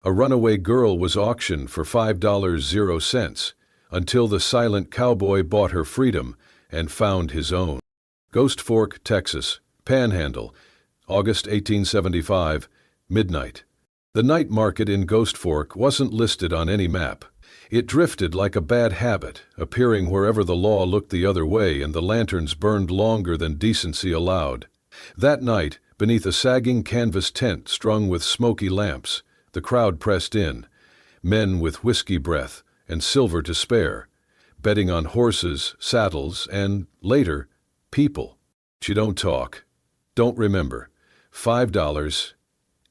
A runaway girl was auctioned for $5.00 until the silent cowboy bought her freedom and found his own. Ghost Fork, Texas, Panhandle, August 1875, midnight. The night market in Ghost Fork wasn't listed on any map. It drifted like a bad habit, appearing wherever the law looked the other way and the lanterns burned longer than decency allowed. That night, beneath a sagging canvas tent strung with smoky lamps, the crowd pressed in, men with whiskey breath and silver to spare, betting on horses, saddles, and, later, people. She don't talk. Don't remember. $5.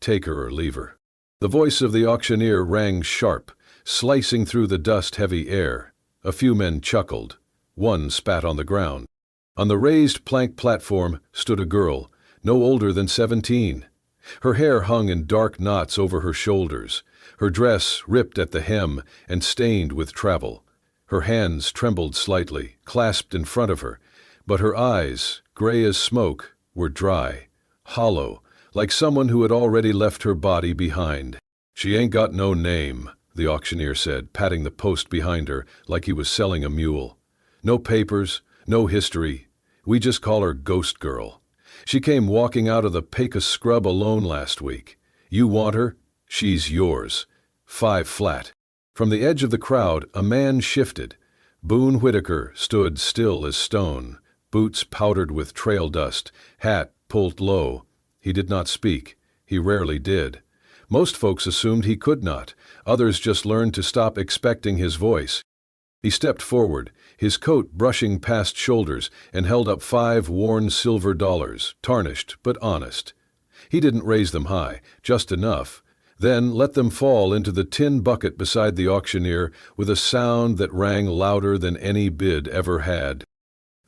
Take her or leave her. The voice of the auctioneer rang sharp, slicing through the dust-heavy air. A few men chuckled. One spat on the ground. On the raised plank platform stood a girl, no older than 17. Her hair hung in dark knots over her shoulders, her dress ripped at the hem and stained with travel. Her hands trembled slightly, clasped in front of her, but her eyes, gray as smoke, were dry, hollow, like someone who had already left her body behind. "She ain't got no name," the auctioneer said, patting the post behind her like he was selling a mule. "No papers, no history. We just call her Ghost Girl. She came walking out of the Pecos scrub alone last week. You want her? She's yours. 5 flat." From the edge of the crowd, a man shifted. Boone Whitaker stood still as stone, boots powdered with trail dust, hat pulled low. He did not speak. He rarely did. Most folks assumed he could not. Others just learned to stop expecting his voice. He stepped forward, his coat brushing past shoulders, and held up 5 worn silver dollars, tarnished but honest. He didn't raise them high, just enough, then let them fall into the tin bucket beside the auctioneer with a sound that rang louder than any bid ever had.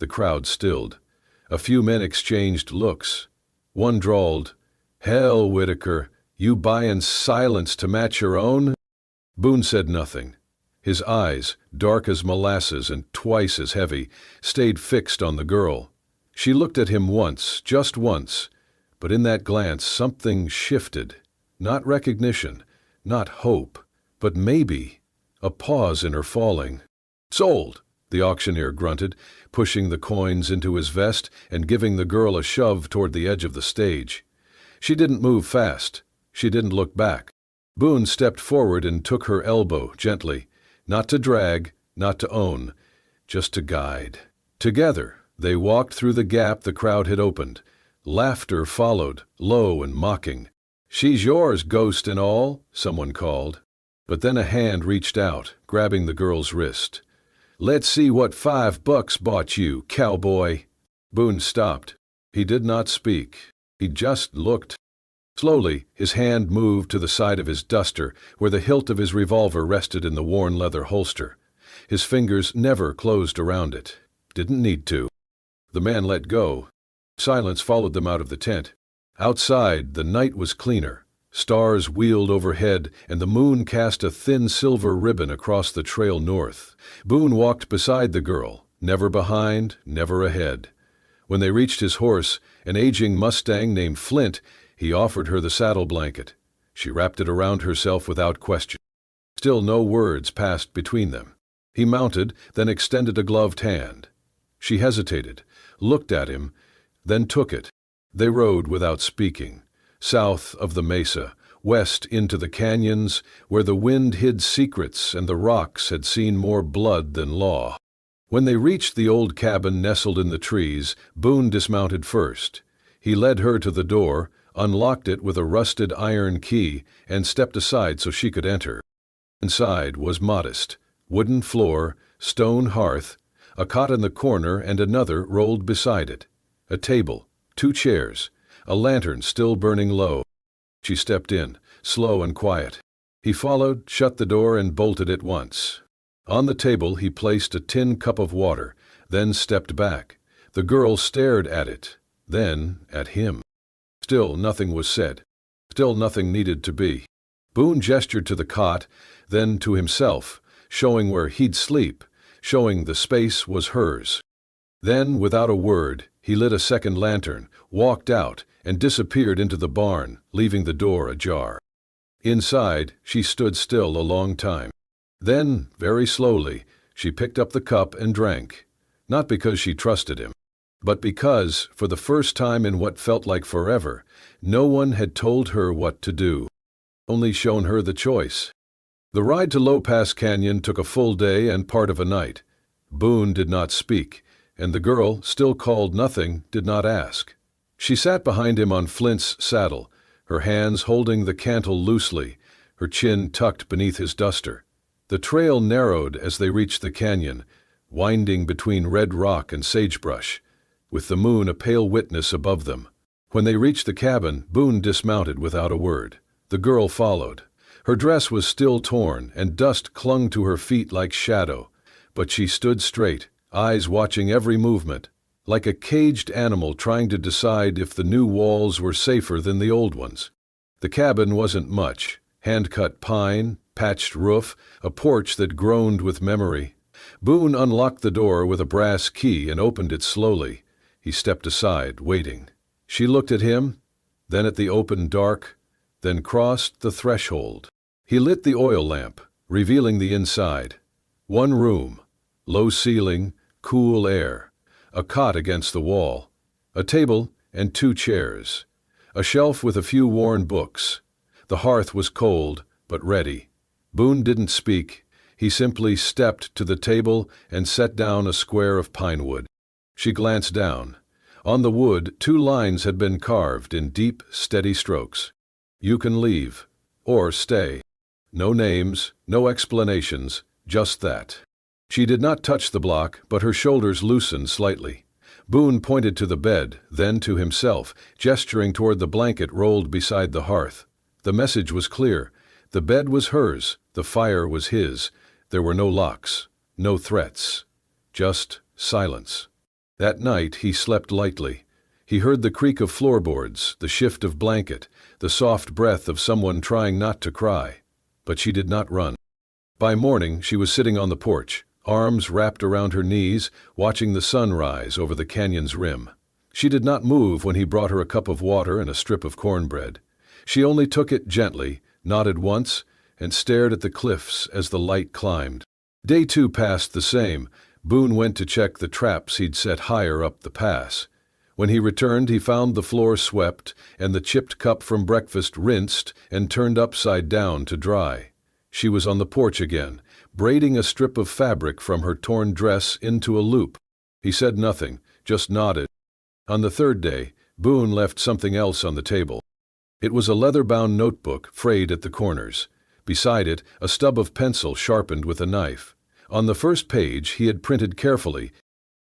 The crowd stilled. A few men exchanged looks. One drawled, "Hell, Whitaker, you buyin' silence to match your own?" Boone said nothing. His eyes, dark as molasses and twice as heavy, stayed fixed on the girl. She looked at him once, just once, but in that glance something shifted. Not recognition, not hope, but maybe a pause in her falling. "Sold," the auctioneer grunted, pushing the coins into his vest and giving the girl a shove toward the edge of the stage. She didn't move fast. She didn't look back. Boone stepped forward and took her elbow gently, not to drag, not to own, just to guide. Together, they walked through the gap the crowd had opened. Laughter followed, low and mocking. "She's yours, ghost and all," someone called. But then a hand reached out, grabbing the girl's wrist. "Let's see what $5 bought you, cowboy." Boone stopped. He did not speak. He just looked. Slowly, his hand moved to the side of his duster, where the hilt of his revolver rested in the worn leather holster. His fingers never closed around it. Didn't need to. The man let go. Silence followed them out of the tent. Outside, the night was cleaner. Stars wheeled overhead, and the moon cast a thin silver ribbon across the trail north. Boone walked beside the girl, never behind, never ahead. When they reached his horse, an aging Mustang named Flint, he offered her the saddle blanket. She wrapped it around herself without question. Still no words passed between them. He mounted, then extended a gloved hand. She hesitated, looked at him, then took it. They rode without speaking, south of the mesa, west into the canyons, where the wind hid secrets and the rocks had seen more blood than law. When they reached the old cabin nestled in the trees, Boone dismounted first. He led her to the door, unlocked it with a rusted iron key, and stepped aside so she could enter. Inside was modest. Wooden floor, stone hearth, a cot in the corner and another rolled beside it. A table, 2 chairs, a lantern still burning low. She stepped in, slow and quiet. He followed, shut the door, and bolted it once. On the table he placed a tin cup of water, then stepped back. The girl stared at it, then at him. Still nothing was said. Still nothing needed to be. Boone gestured to the cot, then to himself, showing where he'd sleep, showing the space was hers. Then, without a word, he lit a second lantern, walked out, and disappeared into the barn, leaving the door ajar. Inside, she stood still a long time. Then, very slowly, she picked up the cup and drank. Not because she trusted him, but because, for the first time in what felt like forever, no one had told her what to do, only shown her the choice. The ride to Low Pass Canyon took a full day and part of a night. Boone did not speak, and the girl, still called nothing, did not ask. She sat behind him on Flint's saddle, her hands holding the cantle loosely, her chin tucked beneath his duster. The trail narrowed as they reached the canyon, winding between red rock and sagebrush, with the moon a pale witness above them. When they reached the cabin, Boone dismounted without a word. The girl followed. Her dress was still torn, and dust clung to her feet like shadow, but she stood straight, eyes watching every movement, like a caged animal trying to decide if the new walls were safer than the old ones. The cabin wasn't much: hand-cut pine, patched roof, a porch that groaned with memory. Boone unlocked the door with a brass key and opened it slowly. He stepped aside, waiting. She looked at him, then at the open dark, then crossed the threshold. He lit the oil lamp, revealing the inside. One room, low ceiling, cool air, a cot against the wall, a table and 2 chairs, a shelf with a few worn books. The hearth was cold, but ready. Boone didn't speak. He simply stepped to the table and set down a square of pine wood. She glanced down. On the wood, 2 lines had been carved in deep, steady strokes. You can leave, or stay. No names, no explanations, just that. She did not touch the block, but her shoulders loosened slightly. Boone pointed to the bed, then to himself, gesturing toward the blanket rolled beside the hearth. The message was clear. The bed was hers, the fire was his. There were no locks, no threats, just silence. That night he slept lightly. He heard the creak of floorboards, the shift of blanket, the soft breath of someone trying not to cry. But she did not run. By morning she was sitting on the porch, arms wrapped around her knees, watching the sun rise over the canyon's rim. She did not move when he brought her a cup of water and a strip of cornbread. She only took it gently, nodded once, and stared at the cliffs as the light climbed. Day 2 passed the same. Boone went to check the traps he'd set higher up the pass. When he returned, he found the floor swept and the chipped cup from breakfast rinsed and turned upside down to dry. She was on the porch again, braiding a strip of fabric from her torn dress into a loop. He said nothing, just nodded. On the 3rd day, Boone left something else on the table. It was a leather-bound notebook, frayed at the corners. Beside it, a stub of pencil sharpened with a knife. On the first page, he had printed carefully,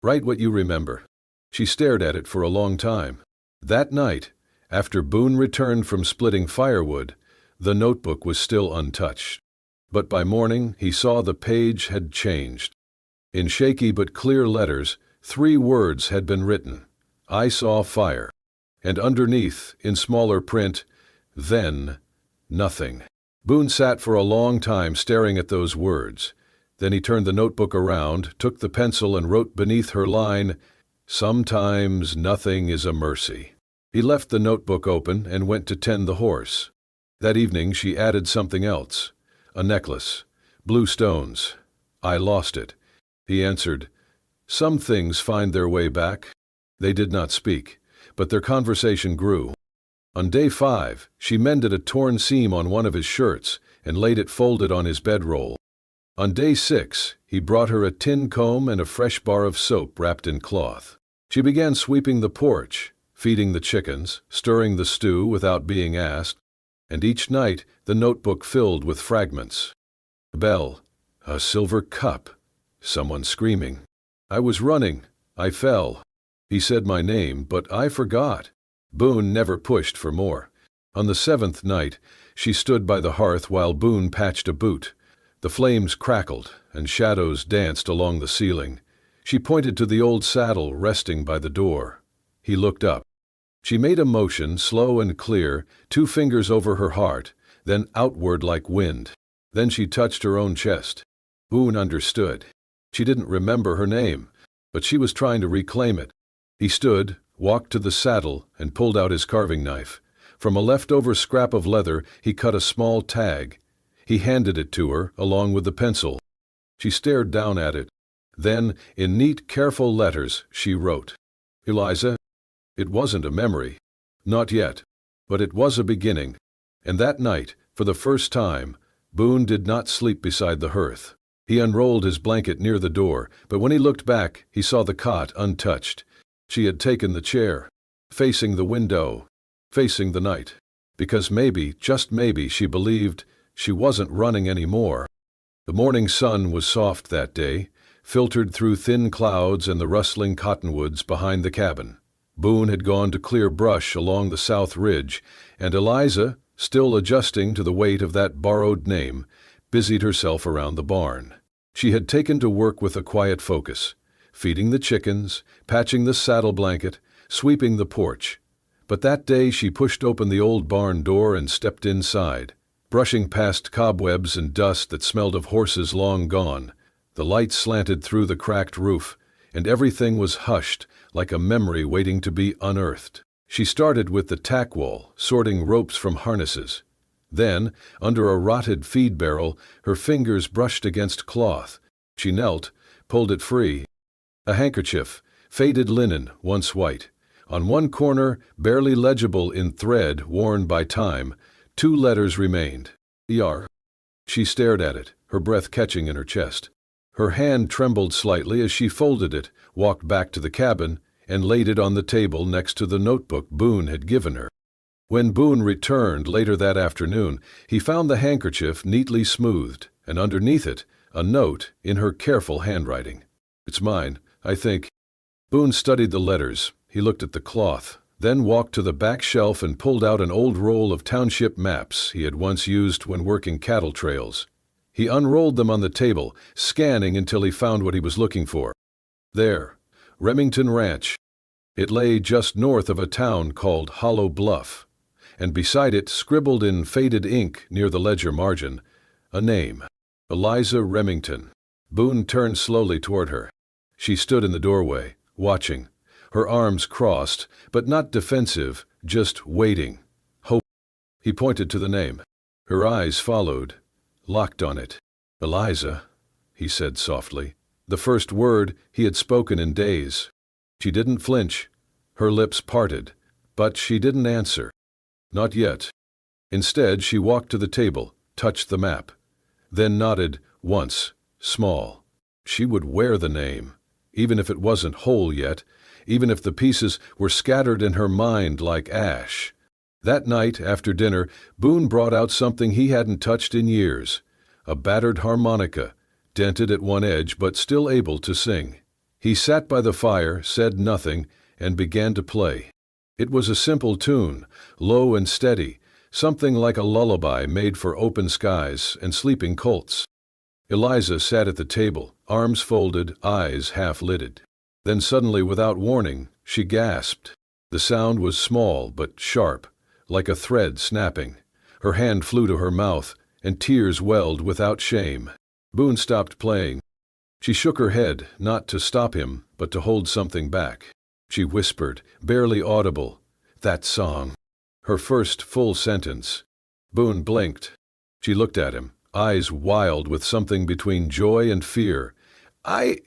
"Write what you remember." She stared at it for a long time. That night, after Boone returned from splitting firewood, the notebook was still untouched. But by morning, he saw the page had changed. In shaky but clear letters, 3 words had been written: "I saw fire." And underneath, in smaller print, "Then, nothing." Boone sat for a long time staring at those words. Then he turned the notebook around, took the pencil and wrote beneath her line, "Sometimes nothing is a mercy." He left the notebook open and went to tend the horse. That evening she added something else. A necklace, blue stones. "I lost it." He answered, "Some things find their way back." They did not speak, but their conversation grew. On day 5, she mended a torn seam on one of his shirts and laid it folded on his bedroll. On day 6, he brought her a tin comb and a fresh bar of soap wrapped in cloth. She began sweeping the porch, feeding the chickens, stirring the stew without being asked, and each night the notebook filled with fragments. A bell, a silver cup, someone screaming. "I was running. I fell. He said my name, but I forgot." Boone never pushed for more. On the 7th night, she stood by the hearth while Boone patched a boot. The flames crackled, and shadows danced along the ceiling. She pointed to the old saddle resting by the door. He looked up. She made a motion, slow and clear, 2 fingers over her heart, then outward like wind. Then she touched her own chest. Boone understood. She didn't remember her name, but she was trying to reclaim it. He stood, walked to the saddle, and pulled out his carving knife. From a leftover scrap of leather, he cut a small tag. He handed it to her, along with the pencil. She stared down at it. Then, in neat, careful letters, she wrote, "Eliza." It wasn't a memory. Not yet. But it was a beginning. And that night, for the first time, Boone did not sleep beside the hearth. He unrolled his blanket near the door, but when he looked back, he saw the cot untouched. She had taken the chair, facing the window, facing the night. Because maybe, just maybe, she believed she wasn't running anymore. The morning sun was soft that day, filtered through thin clouds and the rustling cottonwoods behind the cabin. Boone had gone to clear brush along the south ridge, and Eliza, still adjusting to the weight of that borrowed name, busied herself around the barn. She had taken to work with a quiet focus, feeding the chickens, patching the saddle blanket, sweeping the porch. But that day she pushed open the old barn door and stepped inside, brushing past cobwebs and dust that smelled of horses long gone. The light slanted through the cracked roof, and everything was hushed, like a memory waiting to be unearthed. She started with the tack wall, sorting ropes from harnesses. Then, under a rotted feed barrel, her fingers brushed against cloth. She knelt, pulled it free. A handkerchief, faded linen, once white. On one corner, barely legible in thread worn by time, 2 letters remained. "ER." She stared at it, her breath catching in her chest. Her hand trembled slightly as she folded it, walked back to the cabin, and laid it on the table next to the notebook Boone had given her. When Boone returned later that afternoon, he found the handkerchief neatly smoothed, and underneath it, a note in her careful handwriting. "It's mine, I think." Boone studied the letters. He looked at the cloth, then walked to the back shelf and pulled out an old roll of township maps he had once used when working cattle trails. He unrolled them on the table, scanning until he found what he was looking for. There, Remington Ranch. It lay just north of a town called Hollow Bluff, and beside it, scribbled in faded ink near the ledger margin, a name, Eliza Remington. Boone turned slowly toward her. She stood in the doorway, watching, her arms crossed, but not defensive, just waiting. Hope. He pointed to the name. Her eyes followed, locked on it. "Eliza," he said softly, the first word he had spoken in days. She didn't flinch. Her lips parted, but she didn't answer. Not yet. Instead, she walked to the table, touched the map, then nodded once, small. She would wear the name, even if it wasn't whole yet, even if the pieces were scattered in her mind like ash. That night, after dinner, Boone brought out something he hadn't touched in years, a battered harmonica, dented at one edge but still able to sing. He sat by the fire, said nothing, and began to play. It was a simple tune, low and steady, something like a lullaby made for open skies and sleeping colts. Eliza sat at the table, arms folded, eyes half-lidded. Then suddenly, without warning, she gasped. The sound was small but sharp, like a thread snapping. Her hand flew to her mouth, and tears welled without shame. Boone stopped playing. She shook her head, not to stop him, but to hold something back. She whispered, barely audible, "That song." Her first full sentence. Boone blinked. She looked at him, eyes wild with something between joy and fear. I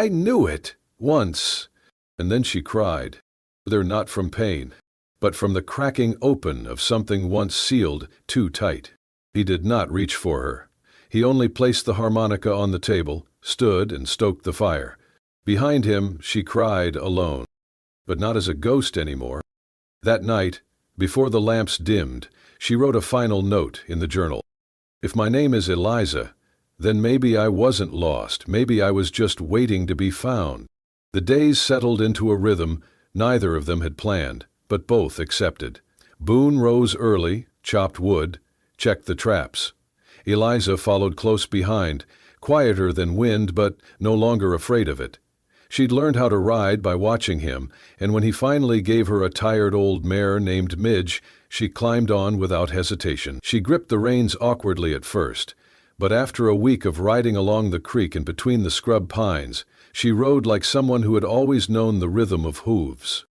knew it, once." And then she cried, whether not from pain, but from the cracking open of something once sealed too tight. He did not reach for her. He only placed the harmonica on the table, stood and stoked the fire. Behind him, she cried alone, but not as a ghost anymore. That night, before the lamps dimmed, she wrote a final note in the journal. "If my name is Eliza, then maybe I wasn't lost, maybe I was just waiting to be found." The days settled into a rhythm neither of them had planned, but both accepted. Boone rose early, chopped wood, checked the traps. Eliza followed close behind, quieter than wind but no longer afraid of it. She'd learned how to ride by watching him, and when he finally gave her a tired old mare named Midge, she climbed on without hesitation. She gripped the reins awkwardly at first, but after a week of riding along the creek and between the scrub pines, she rode like someone who had always known the rhythm of hooves.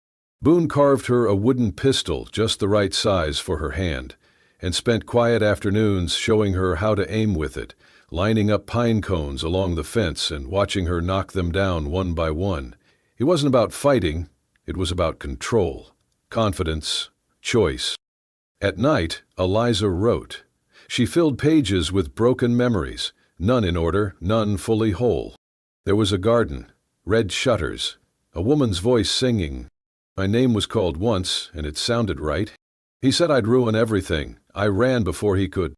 Boone carved her a wooden pistol just the right size for her hand, and spent quiet afternoons showing her how to aim with it, lining up pine cones along the fence and watching her knock them down one by one. It wasn't about fighting, it was about control, confidence, choice. At night, Eliza wrote. She filled pages with broken memories, none in order, none fully whole. There was a garden, red shutters, a woman's voice singing. My name was called once, and it sounded right. He said I'd ruin everything. I ran before he could.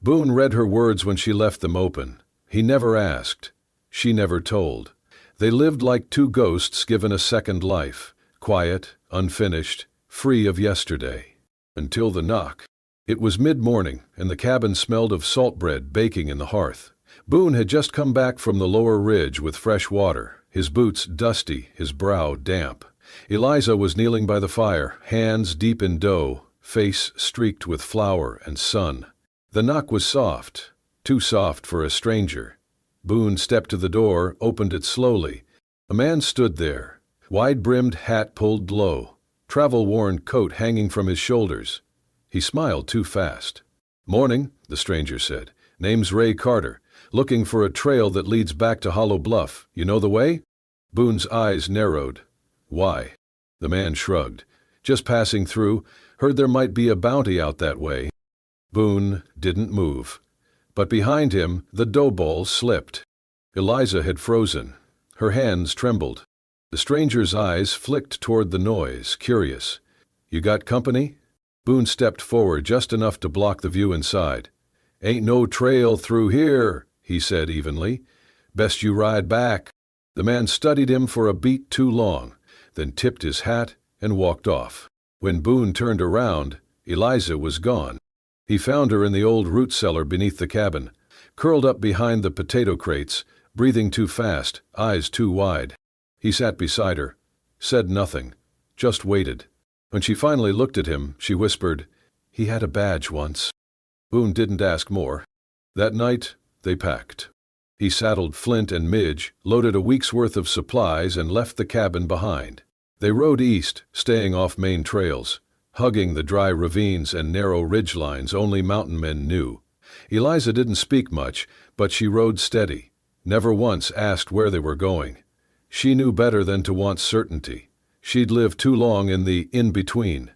Boone read her words when she left them open. He never asked. She never told. They lived like two ghosts given a second life, quiet, unfinished, free of yesterday. Until the knock. It was mid-morning, and the cabin smelled of salt bread baking in the hearth. Boone had just come back from the lower ridge with fresh water, his boots dusty, his brow damp. Eliza was kneeling by the fire, hands deep in dough, face streaked with flour and sun. The knock was soft, too soft for a stranger. Boone stepped to the door, opened it slowly. A man stood there, wide-brimmed hat pulled low, travel-worn coat hanging from his shoulders. He smiled too fast. "Morning," the stranger said. "Name's Ray Carter. Looking for a trail that leads back to Hollow Bluff. You know the way?" Boone's eyes narrowed. "Why?" The man shrugged. "Just passing through. Heard there might be a bounty out that way." Boone didn't move. But behind him, the dough ball slipped. Eliza had frozen. Her hands trembled. The stranger's eyes flicked toward the noise, curious. "You got company?" Boone stepped forward just enough to block the view inside. "Ain't no trail through here," he said evenly. "Best you ride back." The man studied him for a beat too long, then tipped his hat and walked off. When Boone turned around, Eliza was gone. He found her in the old root cellar beneath the cabin, curled up behind the potato crates, breathing too fast, eyes too wide. He sat beside her, said nothing, just waited. When she finally looked at him, she whispered, "He had a badge once." Boone didn't ask more. That night, they packed. He saddled Flint and Midge, loaded a week's worth of supplies, and left the cabin behind. They rode east, staying off main trails, hugging the dry ravines and narrow ridgelines only mountain men knew. Eliza didn't speak much, but she rode steady, never once asked where they were going. She knew better than to want certainty. She'd lived too long in the in-between.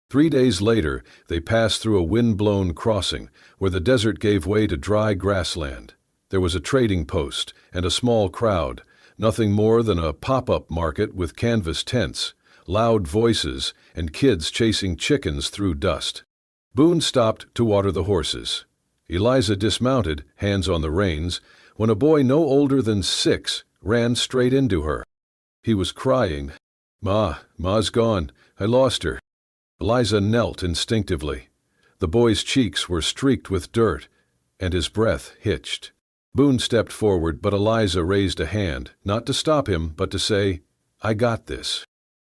3 days later, they passed through a wind-blown crossing where the desert gave way to dry grassland. There was a trading post and a small crowd, nothing more than a pop-up market with canvas tents, loud voices, and kids chasing chickens through dust. Boone stopped to water the horses. Eliza dismounted, hands on the reins, when a boy no older than 6 ran straight into her. He was crying. Ma's gone. I lost her." Eliza knelt instinctively. The boy's cheeks were streaked with dirt, and his breath hitched. Boone stepped forward, but Eliza raised a hand, not to stop him, but to say, "I got this."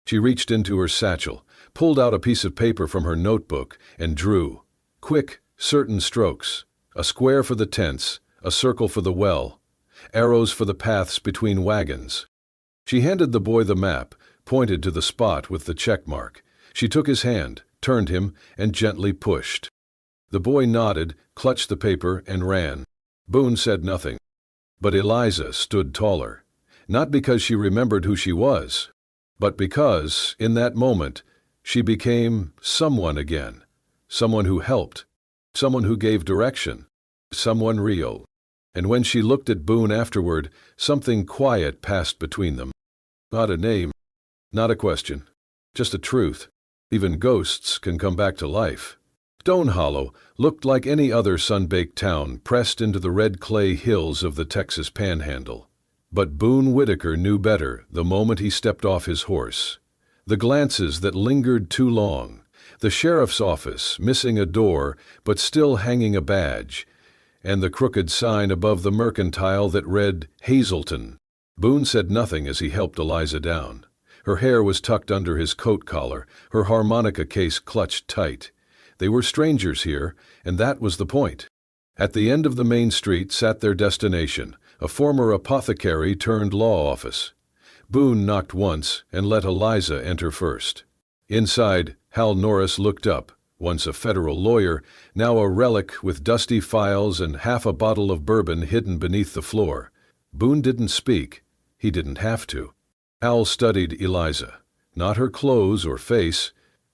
She reached into her satchel, pulled out a piece of paper from her notebook, and drew. Quick, certain strokes. A square for the tents, a circle for the well, arrows for the paths between wagons. She handed the boy the map, pointed to the spot with the check mark. She took his hand, turned him, and gently pushed. The boy nodded, clutched the paper, and ran. Boone said nothing. But Eliza stood taller, not because she remembered who she was, but because, in that moment, she became someone again, someone who helped, someone who gave direction, someone real. And when she looked at Boone afterward, something quiet passed between them. Not a name, not a question, just a truth. Even ghosts can come back to life. Stone Hollow looked like any other sun-baked town pressed into the red clay hills of the Texas Panhandle. But Boone Whitaker knew better the moment he stepped off his horse. The glances that lingered too long, the sheriff's office missing a door but still hanging a badge, and the crooked sign above the mercantile that read Hazelton. Boone said nothing as he helped Eliza down. Her hair was tucked under his coat collar, her harmonica case clutched tight. They were strangers here, and that was the point. At the end of the main street sat their destination, a former apothecary turned law office. Boone knocked once and let Eliza enter first. Inside, Hal Norris looked up, once a federal lawyer, now a relic with dusty files and half a bottle of bourbon hidden beneath the floor. Boone didn't speak. He didn't have to. Hal studied Eliza, not her clothes or face,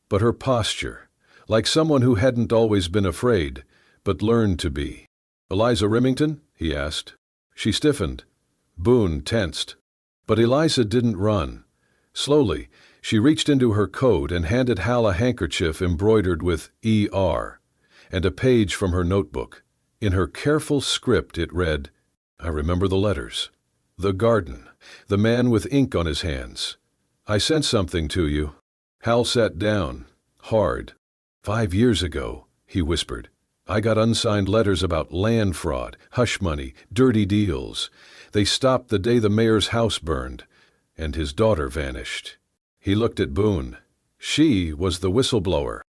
but her posture, like someone who hadn't always been afraid, but learned to be. "Eliza Remington?" he asked. She stiffened. Boone tensed. But Eliza didn't run. Slowly, she reached into her coat and handed Hal a handkerchief embroidered with E.R. and a page from her notebook. In her careful script it read, "I remember the letters. The garden. The man with ink on his hands. I sent something to you." Hal sat down, hard. "5 years ago," he whispered, "I got unsigned letters about land fraud, hush money, dirty deals. They stopped the day the mayor's house burned, and his daughter vanished." He looked at Boone. She was the whistleblower.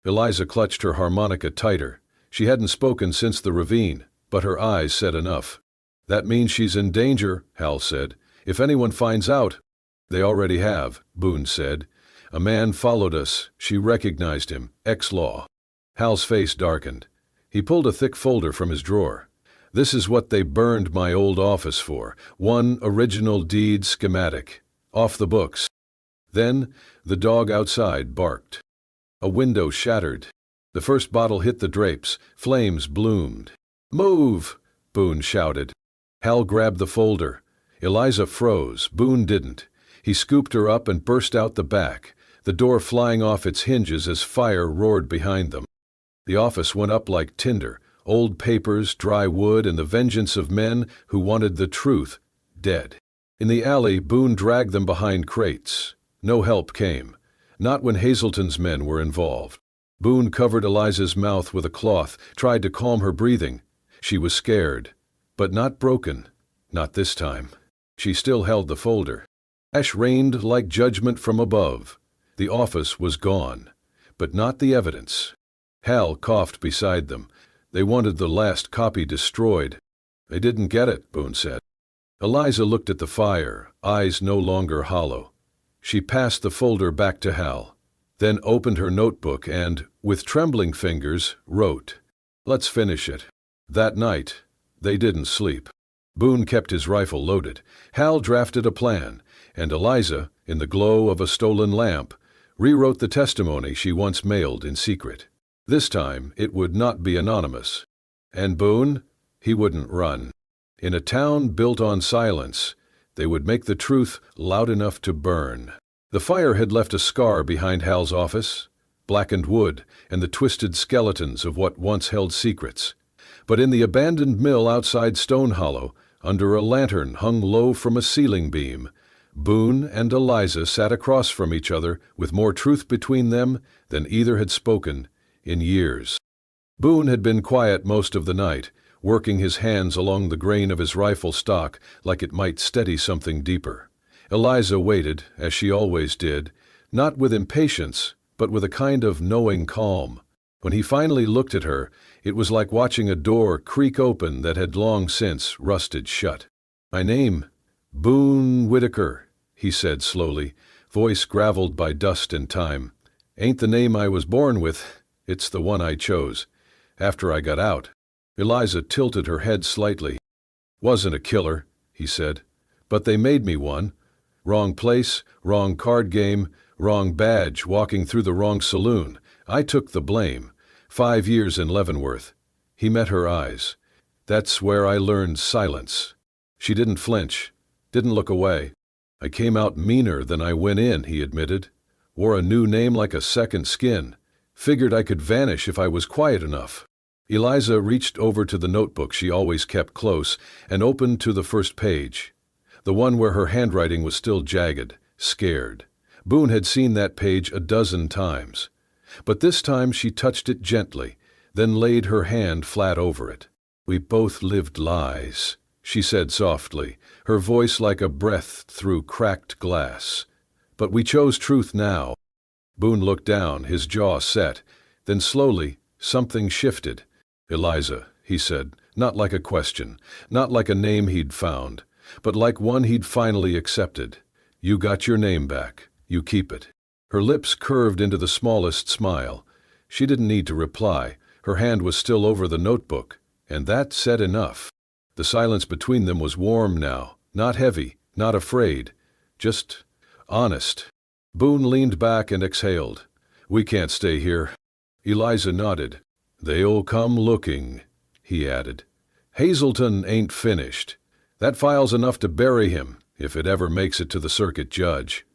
Eliza clutched her harmonica tighter. She hadn't spoken since the ravine, but her eyes said enough. "That means she's in danger," Hal said. "If anyone finds out—" "They already have," Boone said. "A man followed us. She recognized him. Ex-law." Hal's face darkened. He pulled a thick folder from his drawer. "This is what they burned my old office for. One original deed schematic. Off the books." Then the dog outside barked. A window shattered. The first bottle hit the drapes. Flames bloomed. "Move!" Boone shouted. Hal grabbed the folder. Eliza froze. Boone didn't. He scooped her up and burst out the back, the door flying off its hinges as fire roared behind them. The office went up like tinder, old papers, dry wood, and the vengeance of men who wanted the truth, dead. In the alley, Boone dragged them behind crates. No help came, not when Hazelton's men were involved. Boone covered Eliza's mouth with a cloth, tried to calm her breathing. She was scared, but not broken, not this time. She still held the folder. Ash rained like judgment from above. The office was gone, but not the evidence. Hal coughed beside them. They wanted the last copy destroyed. "They didn't get it," Boone said. Eliza looked at the fire, eyes no longer hollow. She passed the folder back to Hal, then opened her notebook and, with trembling fingers, wrote, "Let's finish it." That night, they didn't sleep. Boone kept his rifle loaded. Hal drafted a plan, and Eliza, in the glow of a stolen lamp, rewrote the testimony she once mailed in secret. This time, it would not be anonymous. And Boone, he wouldn't run. In a town built on silence, they would make the truth loud enough to burn. The fire had left a scar behind Hal's office, blackened wood and the twisted skeletons of what once held secrets. But in the abandoned mill outside Stone Hollow, under a lantern hung low from a ceiling beam, Boone and Eliza sat across from each other with more truth between them than either had spoken in years. Boone had been quiet most of the night, working his hands along the grain of his rifle stock like it might steady something deeper. Eliza waited, as she always did, not with impatience, but with a kind of knowing calm. When he finally looked at her, it was like watching a door creak open that had long since rusted shut. "My name, Boone Whitaker," he said slowly, voice graveled by dust and time. "Ain't the name I was born with. It's the one I chose. After I got out." Eliza tilted her head slightly. "Wasn't a killer," he said, "but they made me one. Wrong place, wrong card game, wrong badge, walking through the wrong saloon. I took the blame. 5 years in Leavenworth." He met her eyes. "That's where I learned silence." She didn't flinch, didn't look away. "I came out meaner than I went in," he admitted. "Wore a new name like a second skin. Figured I could vanish if I was quiet enough." Eliza reached over to the notebook she always kept close and opened to the first page, the one where her handwriting was still jagged, scared. Boone had seen that page a dozen times, but this time she touched it gently, then laid her hand flat over it. "We both lived lies," she said softly, her voice like a breath through cracked glass. "But we chose truth now." Boone looked down, his jaw set. Then slowly, something shifted. "Eliza," he said, not like a question, not like a name he'd found, but like one he'd finally accepted. "You got your name back. You keep it." Her lips curved into the smallest smile. She didn't need to reply. Her hand was still over the notebook, and that said enough. The silence between them was warm now, not heavy, not afraid, just honest. Boone leaned back and exhaled. "We can't stay here." Eliza nodded. "They'll come looking," he added. "Hazelton ain't finished. That file's enough to bury him, if it ever makes it to the circuit judge."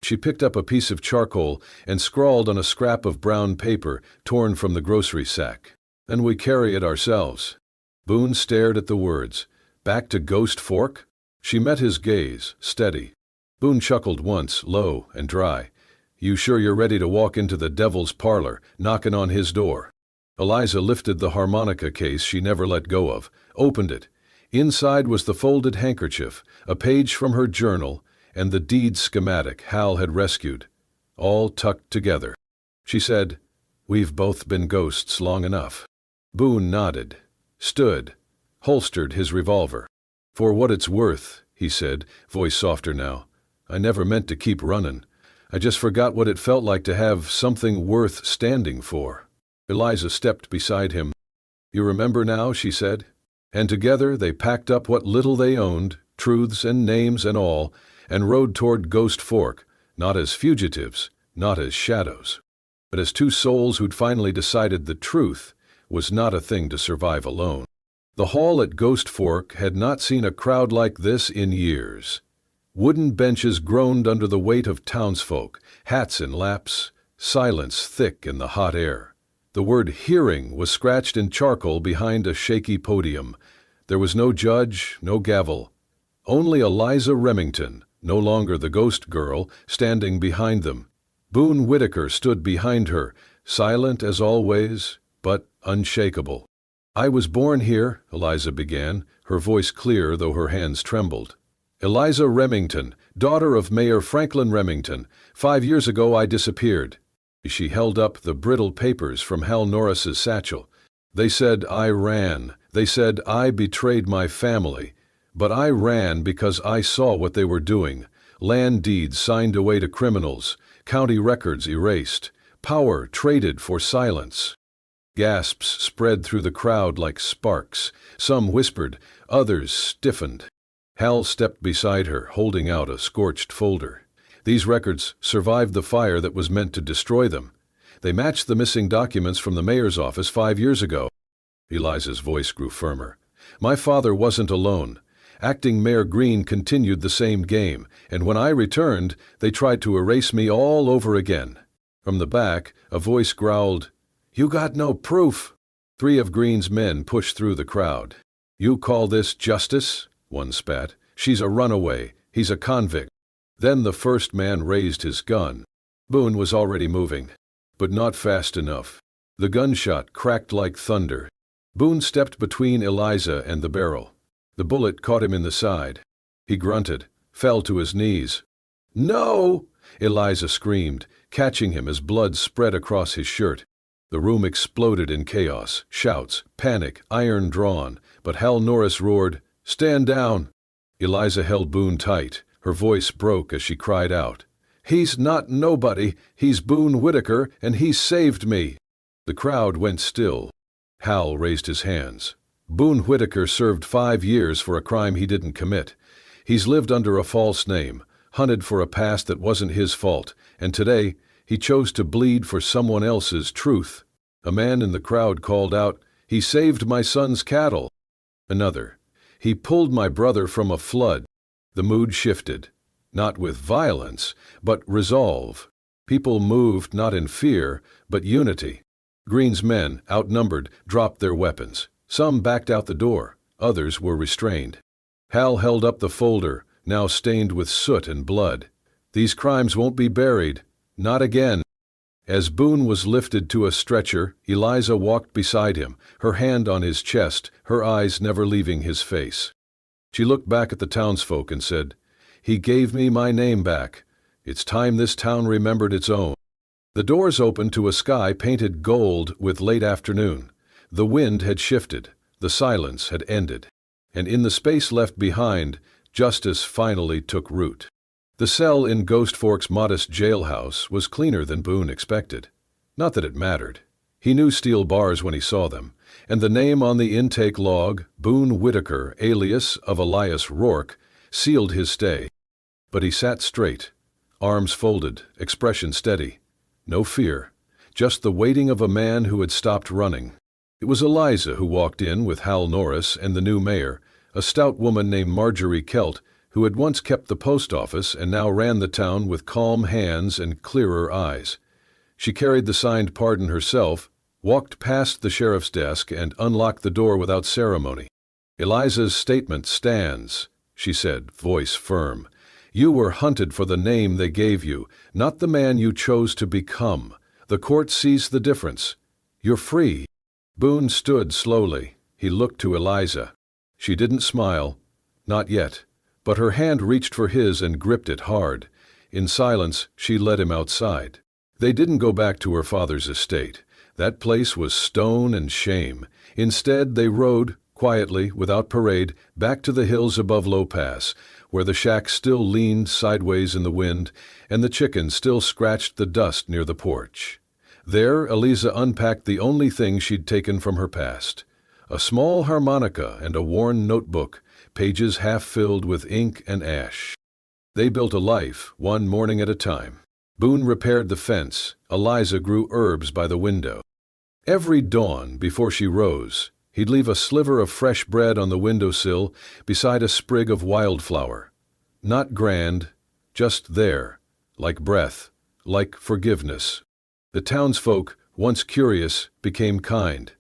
She picked up a piece of charcoal and scrawled on a scrap of brown paper torn from the grocery sack. "And we carry it ourselves." Boone stared at the words. "Back to Ghost Fork?" She met his gaze, steady. Boone chuckled once, low and dry. "You sure you're ready to walk into the devil's parlor, knocking on his door?" Eliza lifted the harmonica case she never let go of, opened it. Inside was the folded handkerchief, a page from her journal, and the deed schematic Hal had rescued, all tucked together. She said, "We've both been ghosts long enough." Boone nodded, stood, holstered his revolver. "For what it's worth," he said, voice softer now, "I never meant to keep running. I just forgot what it felt like to have something worth standing for." Eliza stepped beside him. "You remember now," she said. And together they packed up what little they owned, truths and names and all, and rode toward Ghost Fork, not as fugitives, not as shadows, but as two souls who'd finally decided the truth was not a thing to survive alone. The hall at Ghost Fork had not seen a crowd like this in years. Wooden benches groaned under the weight of townsfolk, hats in laps, silence thick in the hot air. The word hearing was scratched in charcoal behind a shaky podium. There was no judge, no gavel. Only Eliza Remington, no longer the ghost girl, standing behind them. Boone Whitaker stood behind her, silent as always, but unshakable. "I was born here," Eliza began, her voice clear though her hands trembled. "Eliza Remington, daughter of Mayor Franklin Remington. 5 years ago I disappeared." She held up the brittle papers from Hal Norris's satchel. "They said I ran. They said I betrayed my family. But I ran because I saw what they were doing. Land deeds signed away to criminals, county records erased, power traded for silence." Gasps spread through the crowd like sparks. Some whispered, others stiffened. Hal stepped beside her, holding out a scorched folder. These records survived the fire that was meant to destroy them. They matched the missing documents from the mayor's office 5 years ago. Eliza's voice grew firmer. "My father wasn't alone. Acting Mayor Green continued the same game, and when I returned, they tried to erase me all over again." From the back, a voice growled, "You got no proof." 3 of Green's men pushed through the crowd. "You call this justice?" one spat. "She's a runaway. He's a convict." Then the first man raised his gun. Boone was already moving, but not fast enough. The gunshot cracked like thunder. Boone stepped between Eliza and the barrel. The bullet caught him in the side. He grunted, fell to his knees. "No!" Eliza screamed, catching him as blood spread across his shirt. The room exploded in chaos, shouts, panic, iron drawn, but Hal Norris roared, "Stand down!" Eliza held Boone tight. Her voice broke as she cried out, "He's not nobody. He's Boone Whitaker, and he saved me." The crowd went still. Hal raised his hands. "Boone Whitaker served 5 years for a crime he didn't commit. He's lived under a false name, hunted for a past that wasn't his fault, and today he chose to bleed for someone else's truth." A man in the crowd called out, "He saved my son's cattle." Another, "He pulled my brother from a flood." The mood shifted, not with violence, but resolve. People moved not in fear, but unity. Green's men, outnumbered, dropped their weapons. Some backed out the door, others were restrained. Hal held up the folder, now stained with soot and blood. "These crimes won't be buried. Not again." As Boone was lifted to a stretcher, Eliza walked beside him, her hand on his chest, her eyes never leaving his face. She looked back at the townsfolk and said, "He gave me my name back. It's time this town remembered its own." The doors opened to a sky painted gold with late afternoon. The wind had shifted, the silence had ended, and in the space left behind, justice finally took root. The cell in Ghost Fork's modest jailhouse was cleaner than Boone expected. Not that it mattered. He knew steel bars when he saw them, and the name on the intake log, Boone Whitaker, alias of Elias Rourke, sealed his stay. But he sat straight, arms folded, expression steady. No fear, just the waiting of a man who had stopped running. It was Eliza who walked in with Hal Norris and the new mayor, a stout woman named Marjorie Kelt, who had once kept the post office and now ran the town with calm hands and clearer eyes. She carried the signed pardon herself, walked past the sheriff's desk, and unlocked the door without ceremony. "Eliza's statement stands," she said, voice firm. "You were hunted for the name they gave you, not the man you chose to become. The court sees the difference. You're free." Boone stood slowly. He looked to Eliza. She didn't smile. Not yet. But her hand reached for his and gripped it hard. In silence, she led him outside. They didn't go back to her father's estate. That place was stone and shame. Instead, they rode, quietly, without parade, back to the hills above Low Pass, where the shack still leaned sideways in the wind, and the chickens still scratched the dust near the porch. There, Eliza unpacked the only thing she'd taken from her past. A small harmonica and a worn notebook, pages half filled with ink and ash. They built a life, one morning at a time. Boone repaired the fence. Eliza grew herbs by the window. Every dawn, before she rose, he'd leave a sliver of fresh bread on the windowsill beside a sprig of wildflower. Not grand, just there, like breath, like forgiveness. The townsfolk, once curious, became kind.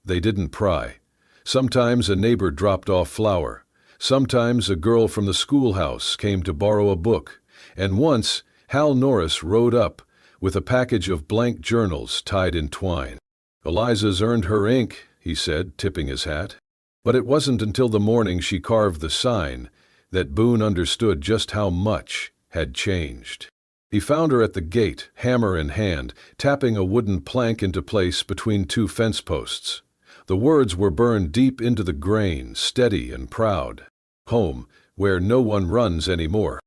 They didn't pry. Sometimes a neighbor dropped off flour. Sometimes a girl from the schoolhouse came to borrow a book. And once, Hal Norris rode up with a package of blank journals tied in twine. "Eliza's earned her ink," he said, tipping his hat. But it wasn't until the morning she carved the sign that Boone understood just how much had changed. He found her at the gate, hammer in hand, tapping a wooden plank into place between two fence posts. The words were burned deep into the grain, steady and proud. "Home, where no one runs anymore."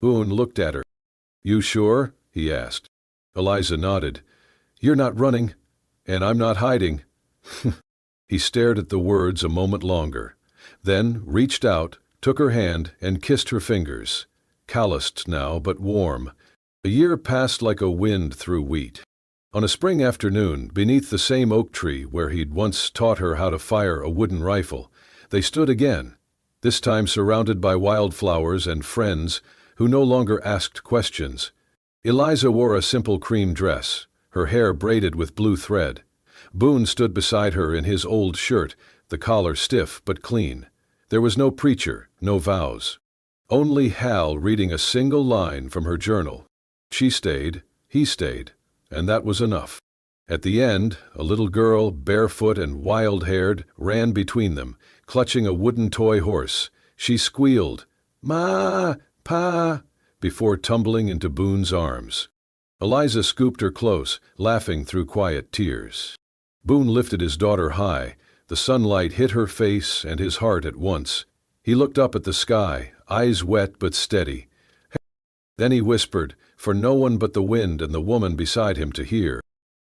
Boone looked at her. "You sure?" he asked. Eliza nodded. "You're not running, and I'm not hiding." He stared at the words a moment longer, then reached out, took her hand, and kissed her fingers. Calloused now, but warm. A year passed like a wind through wheat. On a spring afternoon, beneath the same oak tree where he'd once taught her how to fire a wooden rifle, they stood again, this time surrounded by wildflowers and friends who no longer asked questions. Eliza wore a simple cream dress, her hair braided with blue thread. Boone stood beside her in his old shirt, the collar stiff but clean. There was no preacher, no vows. Only Hal reading a single line from her journal. She stayed, he stayed, and that was enough. At the end, a little girl, barefoot and wild-haired, ran between them, clutching a wooden toy horse. She squealed, "Ma, Pa," before tumbling into Boone's arms. Eliza scooped her close, laughing through quiet tears. Boone lifted his daughter high. The sunlight hit her face and his heart at once. He looked up at the sky, eyes wet but steady. Then he whispered, for no one but the wind and the woman beside him to hear.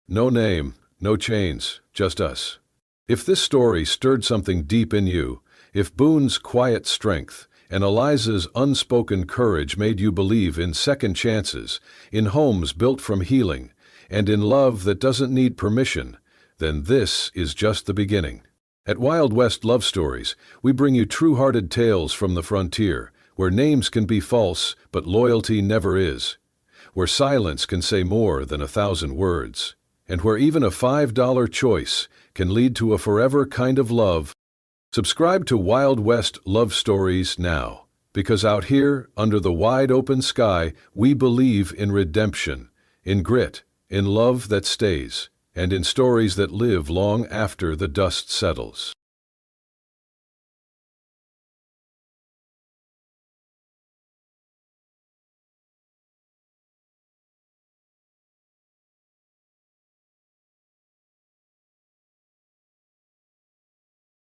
"No name, no chains, just us." If this story stirred something deep in you, if Boone's quiet strength and Eliza's unspoken courage made you believe in second chances, in homes built from healing, and in love that doesn't need permission, then this is just the beginning. At Wild West Love Stories, we bring you true-hearted tales from the frontier, where names can be false, but loyalty never is, where silence can say more than 1,000 words, and where even a $5 choice can lead to a forever kind of love. Subscribe to Wild West Love Stories now, because out here, under the wide open sky, we believe in redemption, in grit, in love that stays, and in stories that live long after the dust settles.